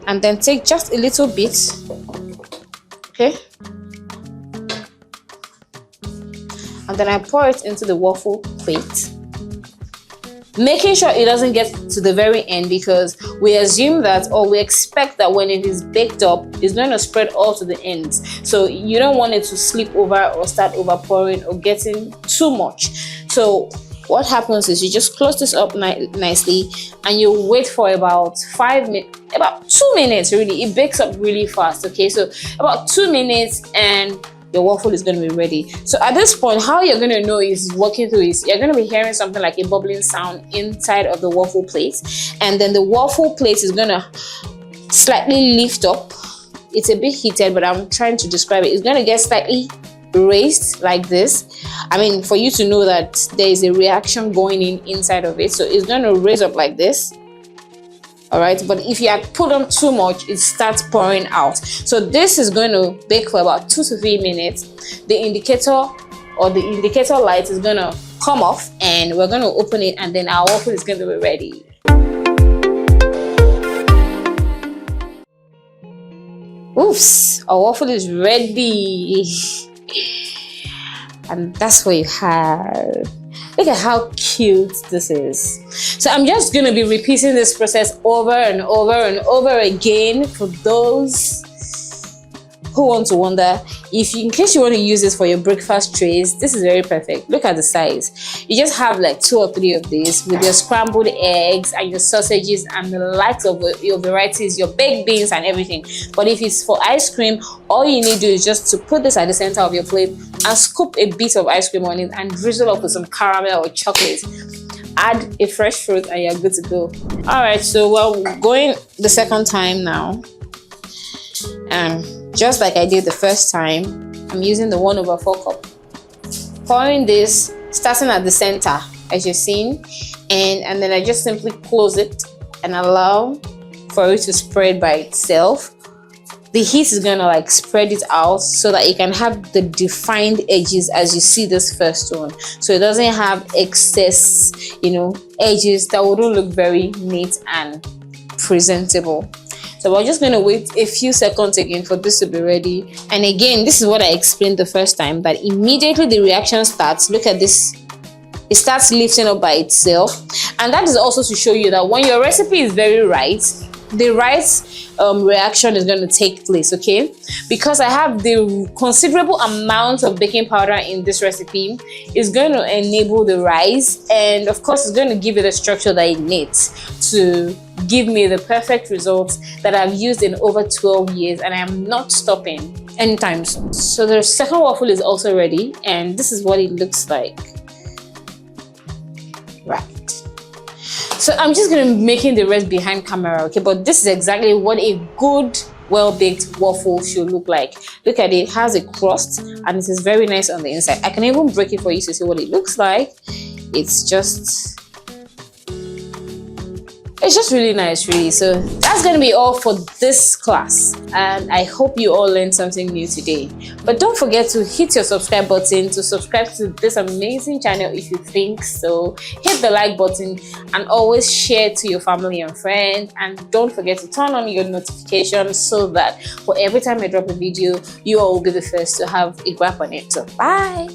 and then take just a little bit, okay, and then I pour it into the waffle plate, making sure it doesn't get to the very end, because we assume that, or we expect that when it is baked up, it's going to spread all to the ends. So you don't want it to slip over or start over pouring or getting too much. So what happens is you just close this up nicely, and you wait for about 5 minutes, about 2 minutes really. It bakes up really fast, okay? So about 2 minutes and your waffle is going to be ready. So at this point, how you're going to know is working through is you're going to be hearing something like a bubbling sound inside of the waffle plate, and then the waffle plate is going to slightly lift up. It's a bit heated, but I'm trying to describe it. It's going to get slightly raised like this. I mean, for you to know that there is a reaction going inside of it. So it's going to raise up like this. All right, but if you had put on too much, it starts pouring out. So this is going to bake for about 2 to 3 minutes. The indicator or the indicator light is going to come off, and we're going to open it, and then our waffle is going to be ready. Oops, our waffle is ready. And that's what you have. Look at how cute this is. So I'm just going to be repeating this process over and over and over again for those who want to wonder. In case you want to use this for your breakfast trays, this is very perfect. Look at the size. You just have like 2 or 3 of these with your scrambled eggs and your sausages and the likes of your varieties, your baked beans and everything. But if it's for ice cream, all you need to do is just to put this at the center of your plate and scoop a bit of ice cream on it and drizzle up with some caramel or chocolate. Add a fresh fruit and you're good to go. All right, so we're going the second time now. Just like I did the first time, I'm using the 1/4 cup. Pouring this, starting at the center, as you've seen, and then I just simply close it and allow for it to spread by itself. The heat is gonna like spread it out so that it can have the defined edges as you see this first one. So it doesn't have excess, edges that wouldn't look very neat and presentable. So we're just going to wait a few seconds again for this to be ready. And again, this is what I explained the first time, that immediately the reaction starts. Look at this. It starts lifting up by itself. And that is also to show you that when your recipe is very right, the right reaction is going to take place, okay? Because I have the considerable amount of baking powder in this recipe, is going to enable the rise, and of course it's going to give it the structure that it needs to give me the perfect results that I've used in over 12 years, and I am not stopping anytime soon. So the second waffle is also ready, and this is what it looks like. Right. So I'm just going to be making the rest behind camera, okay? But this is exactly what a good, well-baked waffle should look like. Look at it. It has a crust and it is very nice on the inside. I can even break it for you to see what it looks like. It's just really nice, really. So that's going to be all for this class, and I hope you all learned something new today. But don't forget to hit your subscribe button to subscribe to this amazing channel if you think so. Hit the like button and always share to your family and friends, and don't forget to turn on your notifications so that for every time I drop a video, you all will be the first to have a grab on it. So bye.